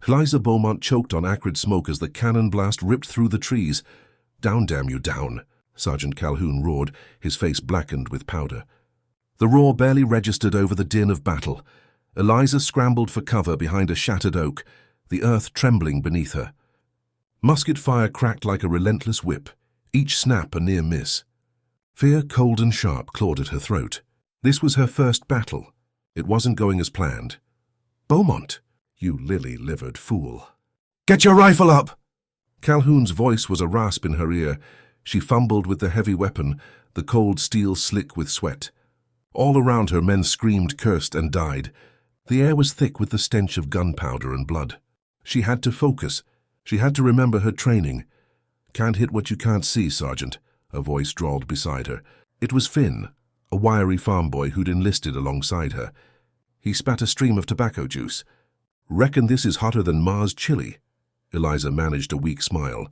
Eliza Beaumont choked on acrid smoke as the cannon blast ripped through the trees. "Down, damn you, down!" Sergeant Calhoun roared, his face blackened with powder. The roar barely registered over the din of battle. Eliza scrambled for cover behind a shattered oak, the earth trembling beneath her. Musket fire cracked like a relentless whip, each snap a near miss. Fear, cold and sharp, clawed at her throat. This was her first battle. It wasn't going as planned. "Beaumont, you lily-livered fool. Get your rifle up!" Calhoun's voice was a rasp in her ear. She fumbled with the heavy weapon, the cold steel slick with sweat. All around her men screamed, cursed, and died. The air was thick with the stench of gunpowder and blood. She had to focus. She had to remember her training. "Can't hit what you can't see, Sergeant," a voice drawled beside her. It was Finn, a wiry farm boy who'd enlisted alongside her. He spat a stream of tobacco juice. "Reckon this is hotter than Mars chili." Eliza managed a weak smile.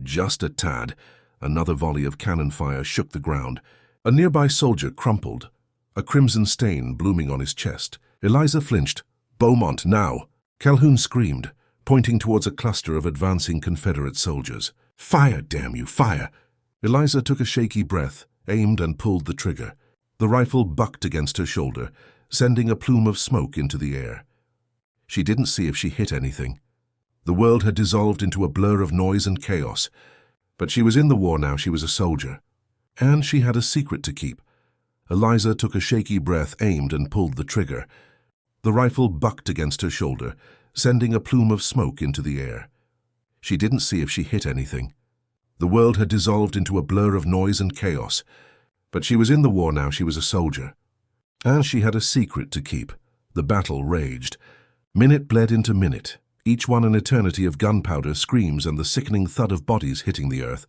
Just a tad. Another volley of cannon fire shook the ground. A nearby soldier crumpled, a crimson stain blooming on his chest. Eliza flinched. "Beaumont, now!" Calhoun screamed, pointing towards a cluster of advancing Confederate soldiers. "Fire, damn you, fire!" Eliza took a shaky breath, aimed and pulled the trigger. The rifle bucked against her shoulder, sending a plume of smoke into the air. She didn't see if she hit anything. The world had dissolved into a blur of noise and chaos. But she was in the war now, she was a soldier. And she had a secret to keep. Eliza took a shaky breath, aimed and pulled the trigger. The rifle bucked against her shoulder, sending a plume of smoke into the air. She didn't see if she hit anything. The world had dissolved into a blur of noise and chaos. But she was in the war now, she was a soldier. And she had a secret to keep. The battle raged. Minute bled into minute, each one an eternity of gunpowder, screams, and the sickening thud of bodies hitting the earth.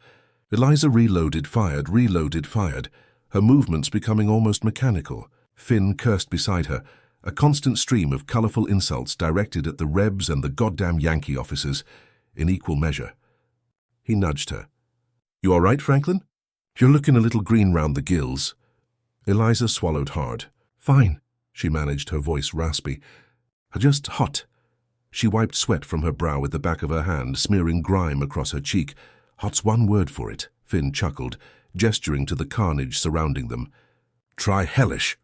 Eliza reloaded, fired, her movements becoming almost mechanical. Finn cursed beside her, a constant stream of colorful insults directed at the Rebs and the goddamn Yankee officers, in equal measure. He nudged her. "You all right, Franklin? You're looking a little green round the gills." Eliza swallowed hard. "Fine," she managed, her voice raspy. "Just hot." She wiped sweat from her brow with the back of her hand, smearing grime across her cheek. "Hot's one word for it," Finn chuckled, gesturing to the carnage surrounding them. "Try hellish."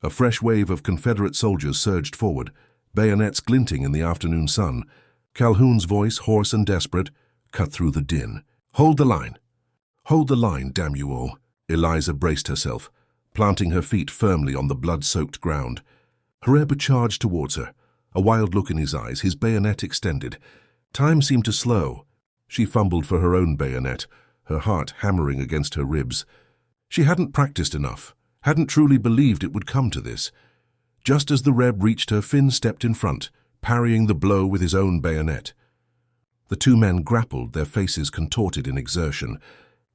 A fresh wave of Confederate soldiers surged forward, bayonets glinting in the afternoon sun. Calhoun's voice, hoarse and desperate, cut through the din. "Hold the line. Hold the line, damn you all." Eliza braced herself, planting her feet firmly on the blood-soaked ground. Herrera charged towards her, a wild look in his eyes, his bayonet extended. Time seemed to slow. She fumbled for her own bayonet, her heart hammering against her ribs. She hadn't practiced enough, hadn't truly believed it would come to this. Just as the Reb reached her, Finn stepped in front, parrying the blow with his own bayonet. The two men grappled, their faces contorted in exertion.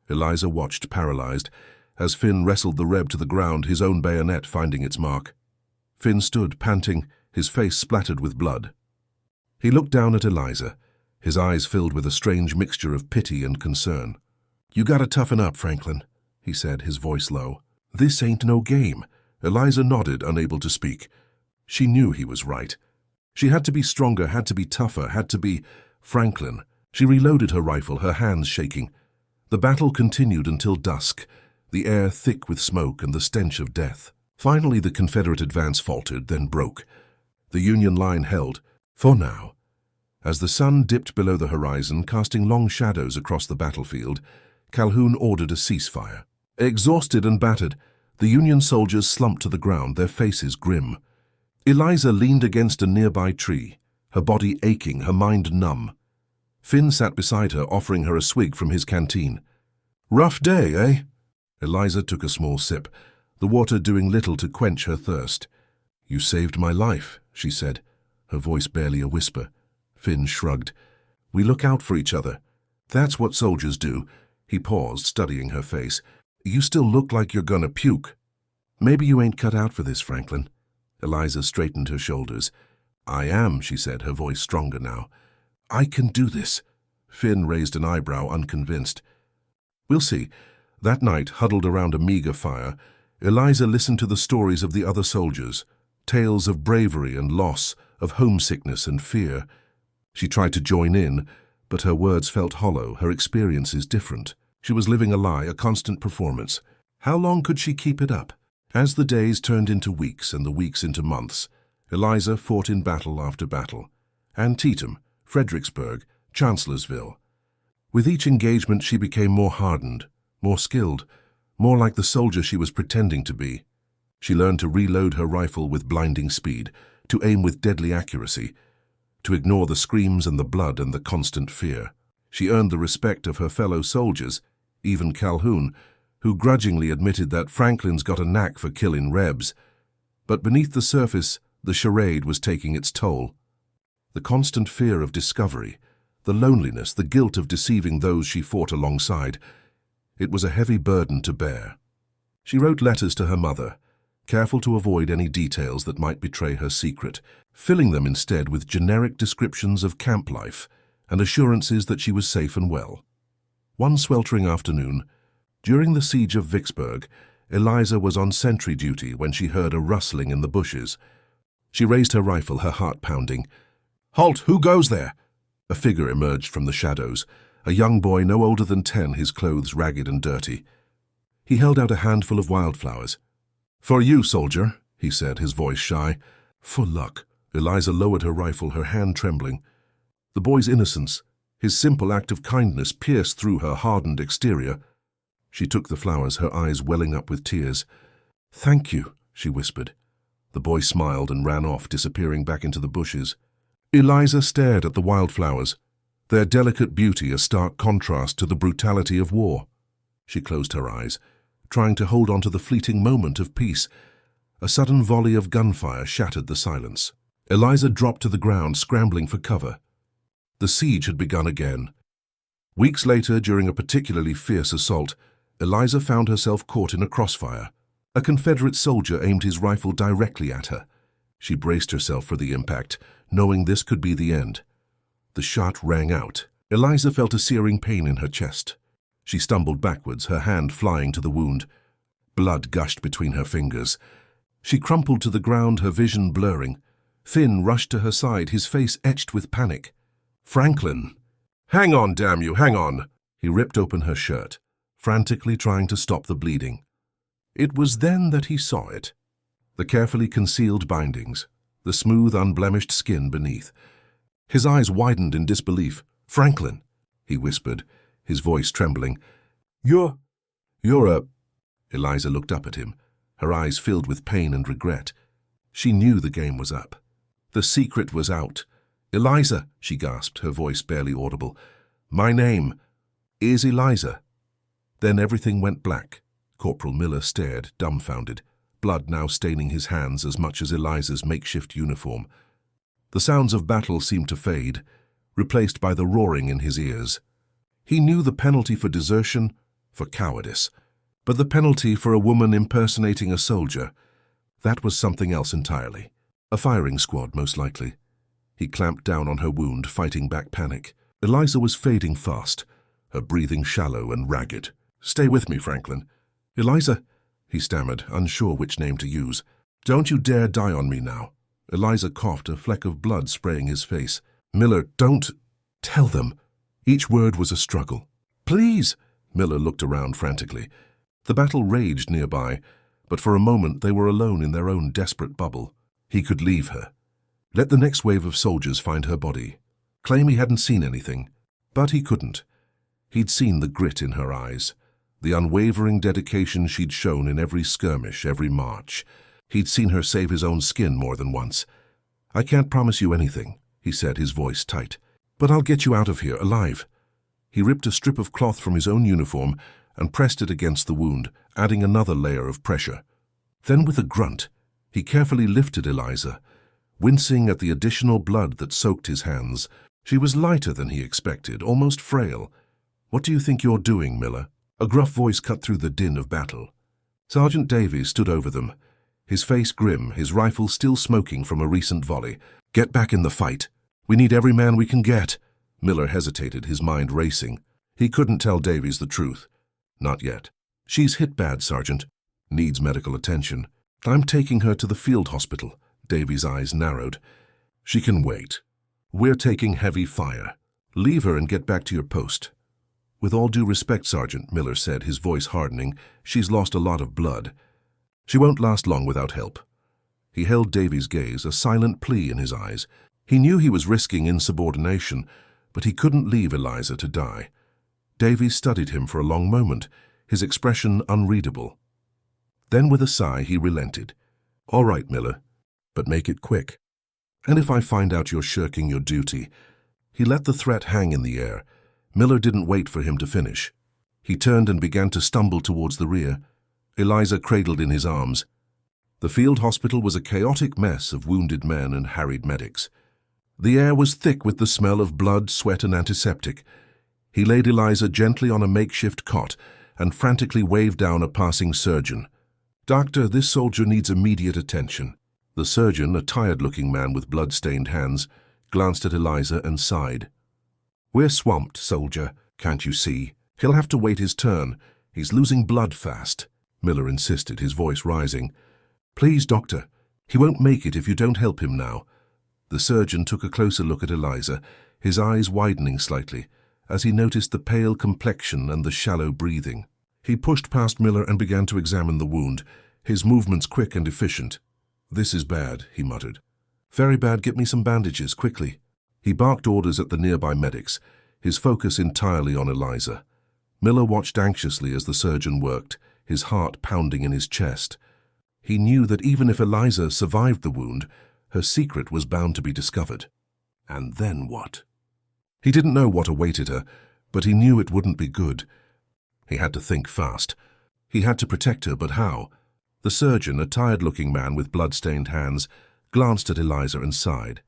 Eliza watched, paralyzed, as Finn wrestled the Reb to the ground, his own bayonet finding its mark. Finn stood, panting, his face splattered with blood. He looked down at Eliza, his eyes filled with a strange mixture of pity and concern. "You gotta toughen up, Franklin," he said, his voice low. "This ain't no game." Eliza nodded, unable to speak. She knew he was right. She had to be stronger, had to be tougher, had to be Franklin. She reloaded her rifle, her hands shaking. The battle continued until dusk, the air thick with smoke and the stench of death. Finally, the Confederate advance faltered, then broke. The Union line held, for now. As the sun dipped below the horizon, casting long shadows across the battlefield, Calhoun ordered a ceasefire. Exhausted and battered, the Union soldiers slumped to the ground, their faces grim. Eliza leaned against a nearby tree, her body aching, her mind numb. Finn sat beside her, offering her a swig from his canteen. "Rough day, eh?" Eliza took a small sip, the water doing little to quench her thirst. "You saved my life," she said, her voice barely a whisper. Finn shrugged. "We look out for each other. That's what soldiers do." He paused, studying her face. "You still look like you're gonna puke." "Maybe you ain't cut out for this, Franklin." Eliza straightened her shoulders. "I am," she said, her voice stronger now. "I can do this." Finn raised an eyebrow, unconvinced. "We'll see." That night, huddled around a meager fire, Eliza listened to the stories of the other soldiers, tales of bravery and loss, of homesickness and fear. She tried to join in, but her words felt hollow, her experiences different. She was living a lie, a constant performance. How long could she keep it up? As the days turned into weeks and the weeks into months, Eliza fought in battle after battle. Antietam, Fredericksburg, Chancellorsville. With each engagement she became more hardened, more skilled, more like the soldier she was pretending to be. She learned to reload her rifle with blinding speed, to aim with deadly accuracy, to ignore the screams and the blood and the constant fear. She earned the respect of her fellow soldiers, even Calhoun, who grudgingly admitted that Franklin's got a knack for killing Rebs. But beneath the surface, the charade was taking its toll. The constant fear of discovery, the loneliness, the guilt of deceiving those she fought alongside, it was a heavy burden to bear. She wrote letters to her mother, careful to avoid any details that might betray her secret, filling them instead with generic descriptions of camp life and assurances that she was safe and well. One sweltering afternoon, during the siege of Vicksburg, Eliza was on sentry duty when she heard a rustling in the bushes. She raised her rifle, her heart pounding. "Halt! Who goes there?" A figure emerged from the shadows, a young boy no older than 10, his clothes ragged and dirty. He held out a handful of wildflowers. "For you, soldier," he said, his voice shy. "For luck." Eliza lowered her rifle, her hand trembling. The boy's innocence, his simple act of kindness, pierced through her hardened exterior. She took the flowers, her eyes welling up with tears. "Thank you," she whispered. The boy smiled and ran off, disappearing back into the bushes. Eliza stared at the wildflowers, their delicate beauty a stark contrast to the brutality of war. She closed her eyes, trying to hold on to the fleeting moment of peace. A sudden volley of gunfire shattered the silence. Eliza dropped to the ground, scrambling for cover. The siege had begun again. Weeks later, during a particularly fierce assault, Eliza found herself caught in a crossfire. A Confederate soldier aimed his rifle directly at her. She braced herself for the impact, knowing this could be the end. The shot rang out. Eliza felt a searing pain in her chest. She stumbled backwards, her hand flying to the wound. Blood gushed between her fingers. She crumpled to the ground, her vision blurring. Finn rushed to her side, his face etched with panic. "Franklin!" "Hang on, damn you, hang on!" He ripped open her shirt, frantically trying to stop the bleeding. It was then that he saw it. The carefully concealed bindings, the smooth, unblemished skin beneath. His eyes widened in disbelief. "Franklin," he whispered, his voice trembling. You're a—" Eliza looked up at him, her eyes filled with pain and regret. She knew the game was up. The secret was out. "Eliza," she gasped, her voice barely audible. "My name is Eliza." Then everything went black. Corporal Miller stared, dumbfounded, blood now staining his hands as much as Eliza's makeshift uniform. The sounds of battle seemed to fade, replaced by the roaring in his ears. He knew the penalty for desertion, for cowardice, but the penalty for a woman impersonating a soldier, that was something else entirely. A firing squad, most likely. He clamped down on her wound, fighting back panic. Eliza was fading fast, her breathing shallow and ragged. "Stay with me, Franklin." "Eliza," he stammered, unsure which name to use. "Don't you dare die on me now." Eliza coughed, a fleck of blood spraying his face. "Miller, don't tell them." Each word was a struggle. "Please!" Miller looked around frantically. The battle raged nearby, but for a moment they were alone in their own desperate bubble. He could leave her. Let the next wave of soldiers find her body. Claim he hadn't seen anything. But he couldn't. He'd seen the grit in her eyes, the unwavering dedication she'd shown in every skirmish, every march. He'd seen her save his own skin more than once. "I can't promise you anything," he said, his voice tight. "But I'll get you out of here, alive." He ripped a strip of cloth from his own uniform and pressed it against the wound, adding another layer of pressure. Then with a grunt, he carefully lifted Eliza, wincing at the additional blood that soaked his hands. She was lighter than he expected, almost frail. "What do you think you're doing, Miller?" A gruff voice cut through the din of battle. Sergeant Davies stood over them, his face grim, his rifle still smoking from a recent volley. "Get back in the fight. We need every man we can get." Miller hesitated, his mind racing. He couldn't tell Davies the truth. Not yet. "She's hit bad, Sergeant. Needs medical attention. I'm taking her to the field hospital." Davies' eyes narrowed. "She can wait." We're taking heavy fire. Leave her and get back to your post. With all due respect, Sergeant, Miller said, his voice hardening, she's lost a lot of blood. She won't last long without help. He held Davy's gaze, a silent plea in his eyes. He knew he was risking insubordination, but he couldn't leave Eliza to die. Davy studied him for a long moment, his expression unreadable. Then with a sigh he relented. All right, Miller, but make it quick. And if I find out you're shirking your duty. He let the threat hang in the air. Miller didn't wait for him to finish. He turned and began to stumble towards the rear. Eliza cradled in his arms. The field hospital was a chaotic mess of wounded men and harried medics. The air was thick with the smell of blood, sweat, and antiseptic. He laid Eliza gently on a makeshift cot and frantically waved down a passing surgeon. Doctor, this soldier needs immediate attention. The surgeon, a tired-looking man with blood-stained hands, glanced at Eliza and sighed. We're swamped, soldier, can't you see? He'll have to wait his turn. He's losing blood fast, Miller insisted, his voice rising. Please, doctor, he won't make it if you don't help him now. The surgeon took a closer look at Eliza, his eyes widening slightly, as he noticed the pale complexion and the shallow breathing. He pushed past Miller and began to examine the wound, his movements quick and efficient. This is bad, he muttered. Very bad, get me some bandages, quickly. He barked orders at the nearby medics, his focus entirely on Eliza. Miller watched anxiously as the surgeon worked, his heart pounding in his chest. He knew that even if Eliza survived the wound, her secret was bound to be discovered. And then what? He didn't know what awaited her, but he knew it wouldn't be good. He had to think fast. He had to protect her, but how? The surgeon, a tired-looking man with blood-stained hands, glanced at Eliza and sighed.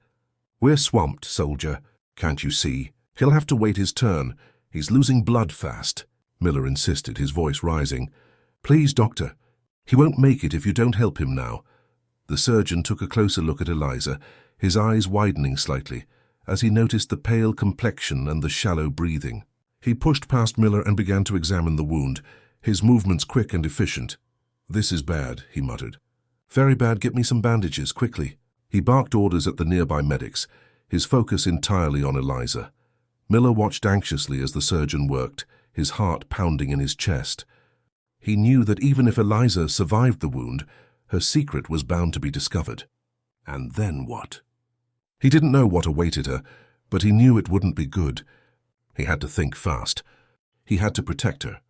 We're swamped, soldier, can't you see? He'll have to wait his turn. He's losing blood fast, Miller insisted, his voice rising. Please, doctor, he won't make it if you don't help him now. The surgeon took a closer look at Eliza, his eyes widening slightly, as he noticed the pale complexion and the shallow breathing. He pushed past Miller and began to examine the wound, his movements quick and efficient. This is bad, he muttered. Very bad, get me some bandages, quickly. He barked orders at the nearby medics, his focus entirely on Eliza. Miller watched anxiously as the surgeon worked, his heart pounding in his chest. He knew that even if Eliza survived the wound, her secret was bound to be discovered. And then what? He didn't know what awaited her, but he knew it wouldn't be good. He had to think fast. He had to protect her.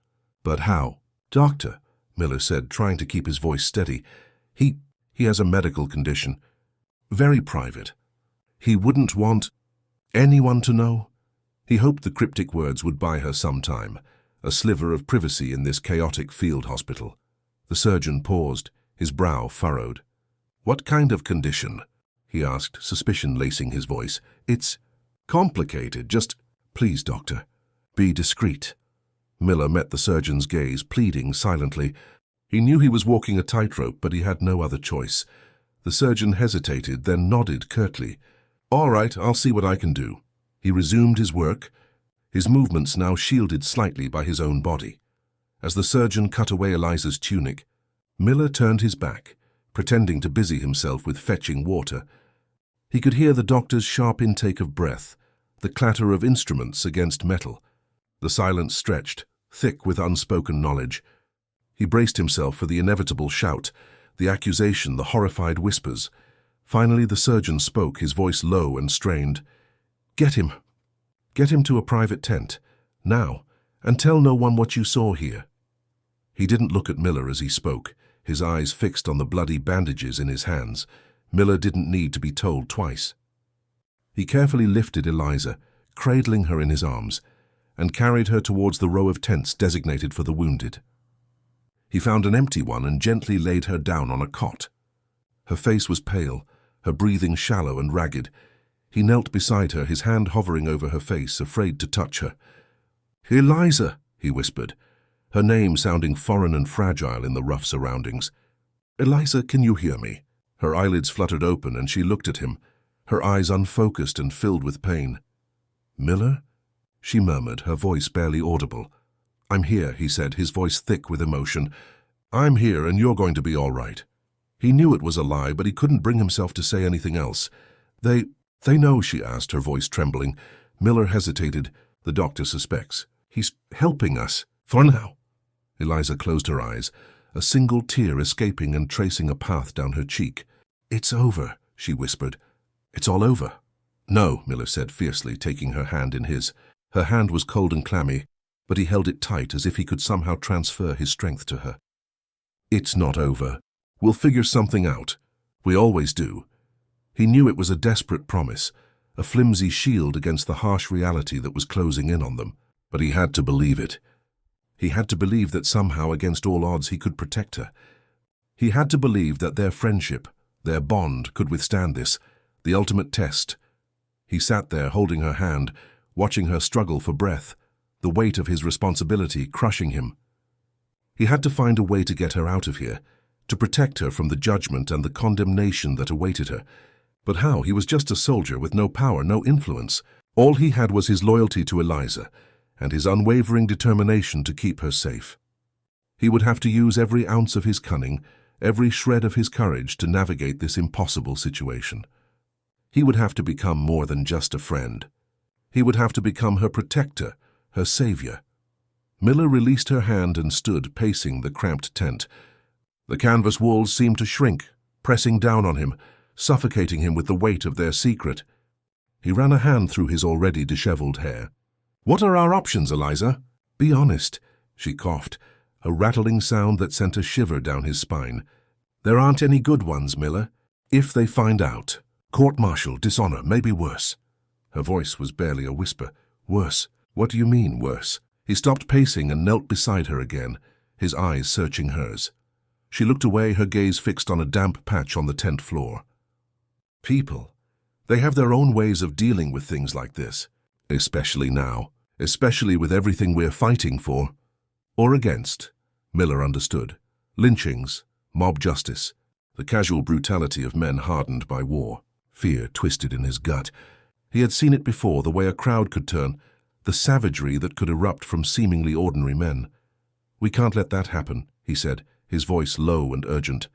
But how? Doctor, Miller said, trying to keep his voice steady. He has a medical condition. Very private. He wouldn't want anyone to know. He hoped the cryptic words would buy her some time, a sliver of privacy in this chaotic field hospital. The surgeon paused, his brow furrowed. What kind of condition? He asked, suspicion lacing his voice. It's complicated, just... Please, doctor, be discreet. Miller met the surgeon's gaze, pleading silently. He knew he was walking a tightrope, but he had no other choice. The surgeon hesitated, then nodded curtly. All right, I'll see what I can do. He resumed his work, his movements now shielded slightly by his own body. As the surgeon cut away Eliza's tunic, Miller turned his back, pretending to busy himself with fetching water. He could hear the doctor's sharp intake of breath, the clatter of instruments against metal. The silence stretched, thick with unspoken knowledge. He braced himself for the inevitable shout, the accusation, the horrified whispers. Finally the surgeon spoke, his voice low and strained. Get him. Get him to a private tent, now, and tell no one what you saw here. He didn't look at Miller as he spoke, his eyes fixed on the bloody bandages in his hands. Miller didn't need to be told twice. He carefully lifted Eliza, cradling her in his arms, and carried her towards the row of tents designated for the wounded. He found an empty one and gently laid her down on a cot. Her face was pale, her breathing shallow and ragged. He knelt beside her, his hand hovering over her face, afraid to touch her. Eliza, he whispered, her name sounding foreign and fragile in the rough surroundings. Eliza, can you hear me? Her eyelids fluttered open and she looked at him, her eyes unfocused and filled with pain. Miller? She murmured, her voice barely audible. I'm here, he said, his voice thick with emotion. I'm here and you're going to be all right. He knew it was a lie, but he couldn't bring himself to say anything else. They know, she asked, her voice trembling. Miller hesitated. The doctor suspects. He's helping us. For now. Eliza closed her eyes, a single tear escaping and tracing a path down her cheek. It's over, she whispered. It's all over. No, Miller said fiercely, taking her hand in his. Her hand was cold and clammy, but he held it tight as if he could somehow transfer his strength to her. It's not over. We'll figure something out. We always do. He knew it was a desperate promise, a flimsy shield against the harsh reality that was closing in on them, but he had to believe it. He had to believe that somehow, against all odds, he could protect her. He had to believe that their friendship, their bond, could withstand this, the ultimate test. He sat there, holding her hand, watching her struggle for breath, the weight of his responsibility crushing him. He had to find a way to get her out of here, to protect her from the judgment and the condemnation that awaited her. But how? He was just a soldier with no power, no influence. All he had was his loyalty to Eliza, and his unwavering determination to keep her safe. He would have to use every ounce of his cunning, every shred of his courage to navigate this impossible situation. He would have to become more than just a friend. He would have to become her protector, her savior. Miller released her hand and stood pacing the cramped tent. The canvas walls seemed to shrink, pressing down on him, suffocating him with the weight of their secret. He ran a hand through his already disheveled hair. What are our options, Eliza? Be honest, she coughed, a rattling sound that sent a shiver down his spine. There aren't any good ones, Miller. If they find out, court-martial, dishonor, maybe worse. Her voice was barely a whisper. Worse? What do you mean, worse? He stopped pacing and knelt beside her again, his eyes searching hers. She looked away, her gaze fixed on a damp patch on the tent floor. People. They have their own ways of dealing with things like this. Especially now. Especially with everything we're fighting for. Or against. Miller understood. Lynchings, mob justice, the casual brutality of men hardened by war. Fear twisted in his gut. He had seen it before, the way a crowd could turn, the savagery that could erupt from seemingly ordinary men. We can't let that happen, he said, his voice low and urgent.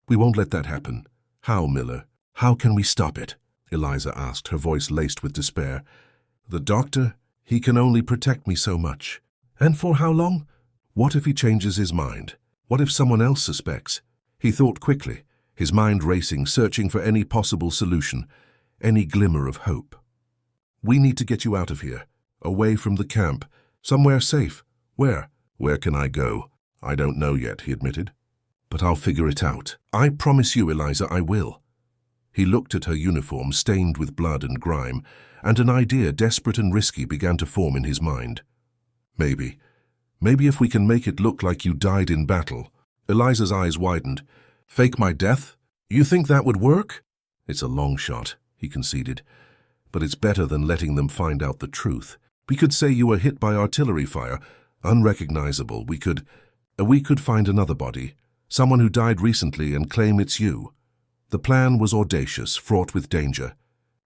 We won't let that happen. How, Miller? How can we stop it? Eliza asked, her voice laced with despair. The doctor? He can only protect me so much. And for how long? What if he changes his mind? What if someone else suspects? He thought quickly, his mind racing, searching for any possible solution, any glimmer of hope. We need to get you out of here, away from the camp, somewhere safe. Where? Where can I go? I don't know yet, he admitted. But I'll figure it out. I promise you, Eliza, I will. He looked at her uniform, stained with blood and grime, and an idea, desperate and risky, began to form in his mind. Maybe if we can make it look like you died in battle. Eliza's eyes widened. Fake my death? You think that would work? It's a long shot, he conceded. But it's better than letting them find out the truth. We could say you were hit by artillery fire, unrecognizable. We could find another body, someone who died recently, and claim it's you. The plan was audacious, fraught with danger,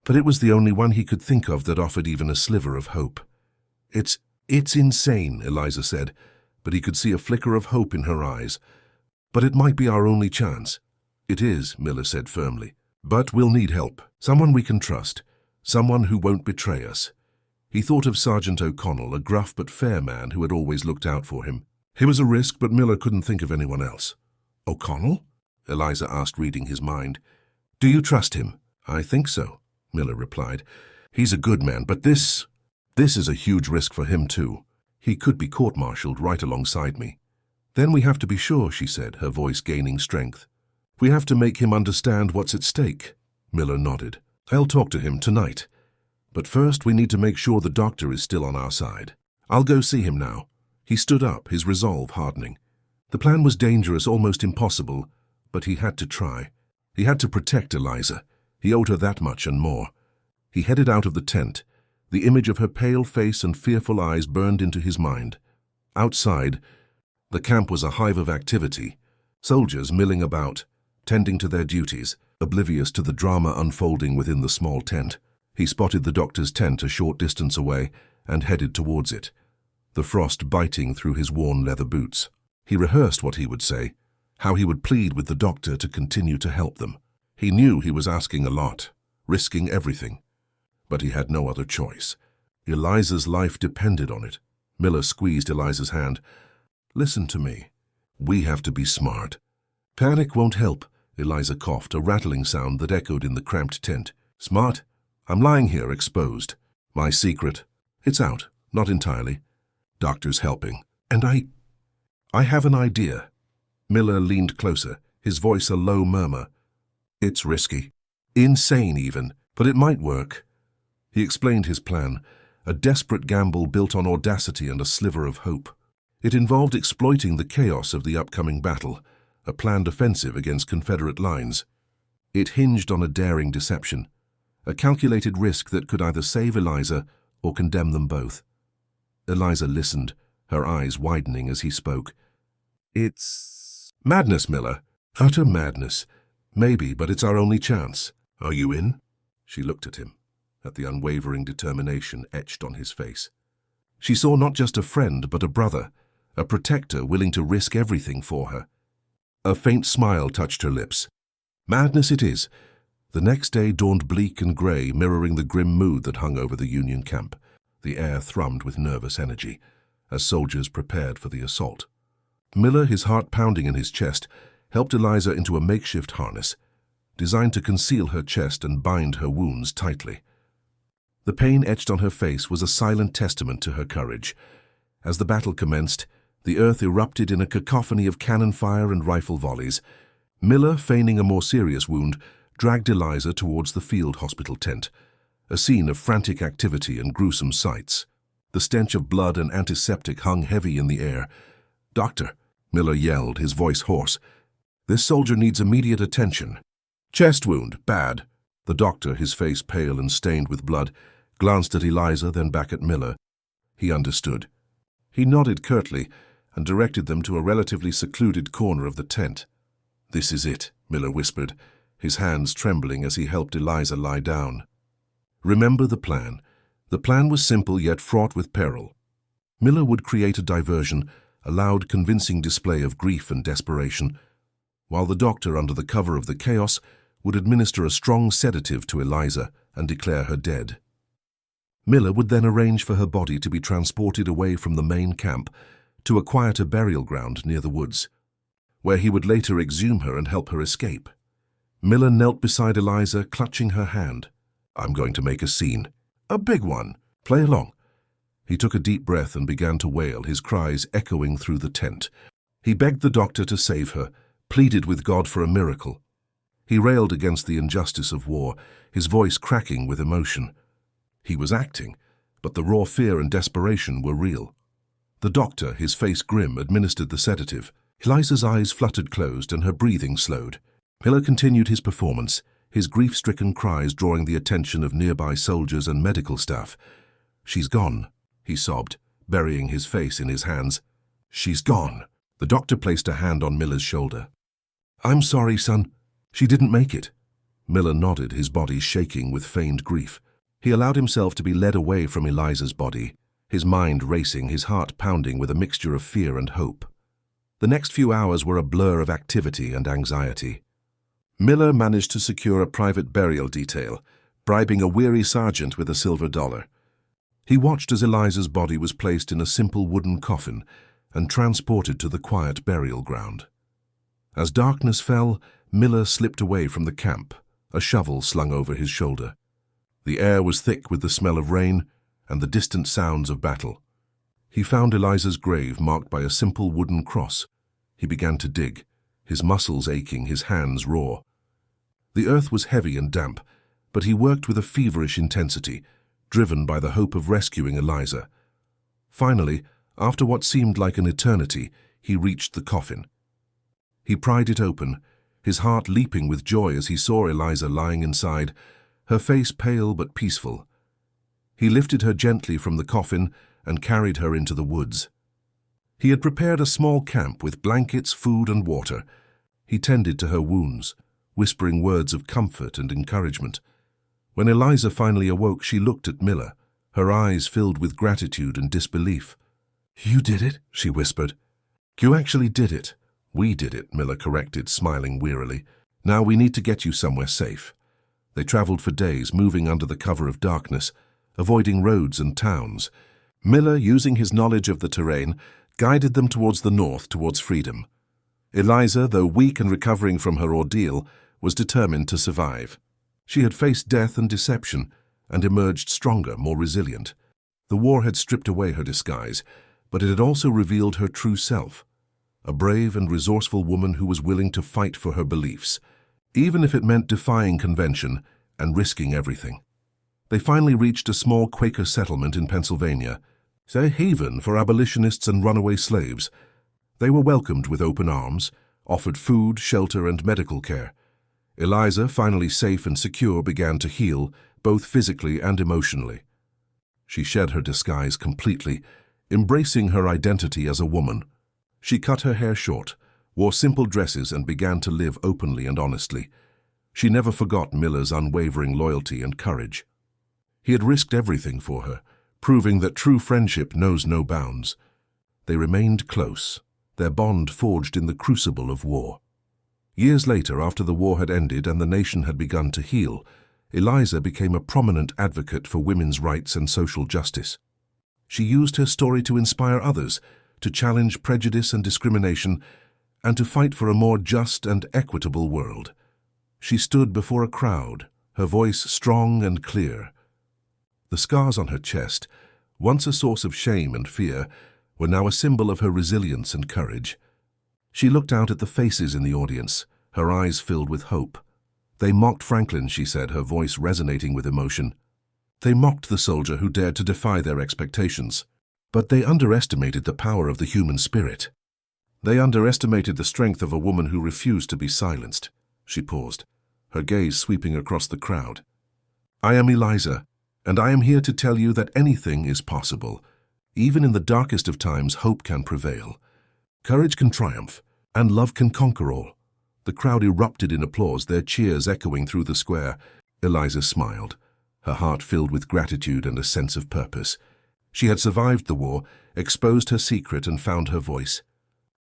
but it was the only one he could think of that offered even a sliver of hope. It's insane, Eliza said, but he could see a flicker of hope in her eyes. But it might be our only chance. It is, Miller said firmly. But we'll need help, someone we can trust, someone who won't betray us. He thought of Sergeant O'Connell, a gruff but fair man who had always looked out for him. He was a risk, but Miller couldn't think of anyone else. O'Connell? Eliza asked, reading his mind. Do you trust him? I think so, Miller replied. He's a good man, but this is a huge risk for him too. He could be court-martialed right alongside me. Then we have to be sure, she said, her voice gaining strength. We have to make him understand what's at stake. Miller nodded. I'll talk to him tonight. But first we need to make sure the doctor is still on our side. I'll go see him now. He stood up, his resolve hardening. The plan was dangerous, almost impossible, but he had to try. He had to protect Eliza. He owed her that much and more. He headed out of the tent. The image of her pale face and fearful eyes burned into his mind. Outside, the camp was a hive of activity. Soldiers milling about, tending to their duties, oblivious to the drama unfolding within the small tent. He spotted the doctor's tent a short distance away and headed towards it, the frost biting through his worn leather boots. He rehearsed what he would say, how he would plead with the doctor to continue to help them. He knew he was asking a lot, risking everything. But he had no other choice. Eliza's life depended on it. Miller squeezed Eliza's hand. "Listen to me. We have to be smart." "Panic won't help," Eliza coughed, a rattling sound that echoed in the cramped tent. "Smart? I'm lying here exposed. My secret, it's out, not entirely. Doctor's helping. And I have an idea." Miller leaned closer, his voice a low murmur. "It's risky. Insane even, but it might work." He explained his plan, a desperate gamble built on audacity and a sliver of hope. It involved exploiting the chaos of the upcoming battle, a planned offensive against Confederate lines. It hinged on a daring deception, a calculated risk that could either save Eliza or condemn them both. Eliza listened, her eyes widening as he spoke. "It's madness, Miller. Utter madness. Maybe, but it's our only chance. Are you in?" She looked at him, at the unwavering determination etched on his face. She saw not just a friend, but a brother, a protector willing to risk everything for her. A faint smile touched her lips. Madness it is. The next day dawned bleak and grey, mirroring the grim mood that hung over the Union camp. The air thrummed with nervous energy, as soldiers prepared for the assault. Miller, his heart pounding in his chest, helped Eliza into a makeshift harness, designed to conceal her chest and bind her wounds tightly. The pain etched on her face was a silent testament to her courage. As the battle commenced, the earth erupted in a cacophony of cannon fire and rifle volleys. Miller, feigning a more serious wound, dragged Eliza towards the field hospital tent, a scene of frantic activity and gruesome sights. The stench of blood and antiseptic hung heavy in the air. "Doctor," Miller yelled, his voice hoarse, "this soldier needs immediate attention." "Chest wound, bad." The doctor, his face pale and stained with blood, glanced at Eliza, then back at Miller. He understood. He nodded curtly and directed them to a relatively secluded corner of the tent. "This is it," Miller whispered, his hands trembling as he helped Eliza lie down. "Remember the plan." The plan was simple yet fraught with peril. Miller would create a diversion, a loud, convincing display of grief and desperation, while the doctor, under the cover of the chaos, would administer a strong sedative to Eliza and declare her dead. Miller would then arrange for her body to be transported away from the main camp to a quieter burial ground near the woods, where he would later exhume her and help her escape. Miller knelt beside Eliza, clutching her hand. "I'm going to make a scene. A big one. Play along." He took a deep breath and began to wail, his cries echoing through the tent. He begged the doctor to save her, pleaded with God for a miracle. He railed against the injustice of war, his voice cracking with emotion. He was acting, but the raw fear and desperation were real. The doctor, his face grim, administered the sedative. Eliza's eyes fluttered closed and her breathing slowed. Miller continued his performance, his grief-stricken cries drawing the attention of nearby soldiers and medical staff. "She's gone," he sobbed, burying his face in his hands. "She's gone." The doctor placed a hand on Miller's shoulder. "I'm sorry, son. She didn't make it." Miller nodded, his body shaking with feigned grief. He allowed himself to be led away from Eliza's body, his mind racing, his heart pounding with a mixture of fear and hope. The next few hours were a blur of activity and anxiety. Miller managed to secure a private burial detail, bribing a weary sergeant with a silver dollar. He watched as Eliza's body was placed in a simple wooden coffin and transported to the quiet burial ground. As darkness fell, Miller slipped away from the camp, a shovel slung over his shoulder. The air was thick with the smell of rain and the distant sounds of battle. He found Eliza's grave marked by a simple wooden cross. He began to dig, his muscles aching, his hands raw. The earth was heavy and damp, but he worked with a feverish intensity, driven by the hope of rescuing Eliza. Finally, after what seemed like an eternity, he reached the coffin. He pried it open, his heart leaping with joy as he saw Eliza lying inside, her face pale but peaceful. He lifted her gently from the coffin and carried her into the woods. He had prepared a small camp with blankets, food, and water. He tended to her wounds, whispering words of comfort and encouragement. When Eliza finally awoke, she looked at Miller, her eyes filled with gratitude and disbelief. "You did it," she whispered. "You actually did it." "We did it," Miller corrected, smiling wearily. "Now we need to get you somewhere safe." They traveled for days, moving under the cover of darkness, avoiding roads and towns. Miller, using his knowledge of the terrain, guided them towards the north, towards freedom. Eliza, though weak and recovering from her ordeal, was determined to survive. She had faced death and deception, and emerged stronger, more resilient. The war had stripped away her disguise, but it had also revealed her true self, a brave and resourceful woman who was willing to fight for her beliefs, even if it meant defying convention and risking everything. They finally reached a small Quaker settlement in Pennsylvania, a haven for abolitionists and runaway slaves. They were welcomed with open arms, offered food, shelter, and medical care. Eliza, finally safe and secure, began to heal, both physically and emotionally. She shed her disguise completely, embracing her identity as a woman. She cut her hair short, wore simple dresses, and began to live openly and honestly. She never forgot Miller's unwavering loyalty and courage. He had risked everything for her, proving that true friendship knows no bounds. They remained close, their bond forged in the crucible of war. Years later, after the war had ended and the nation had begun to heal, Eliza became a prominent advocate for women's rights and social justice. She used her story to inspire others, to challenge prejudice and discrimination, and to fight for a more just and equitable world. She stood before a crowd, her voice strong and clear. The scars on her chest, once a source of shame and fear, were now a symbol of her resilience and courage. She looked out at the faces in the audience, her eyes filled with hope. They mocked Franklin, she said, her voice resonating with emotion. They mocked the soldier who dared to defy their expectations. But they underestimated the power of the human spirit. They underestimated the strength of a woman who refused to be silenced. She paused, her gaze sweeping across the crowd. I am Eliza, and I am here to tell you that anything is possible. Even in the darkest of times, hope can prevail. Courage can triumph, and love can conquer all. The crowd erupted in applause, their cheers echoing through the square. Eliza smiled, her heart filled with gratitude and a sense of purpose. She had survived the war, exposed her secret, and found her voice.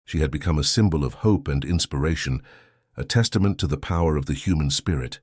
She had become a symbol of hope and inspiration, a testament to the power of the human spirit.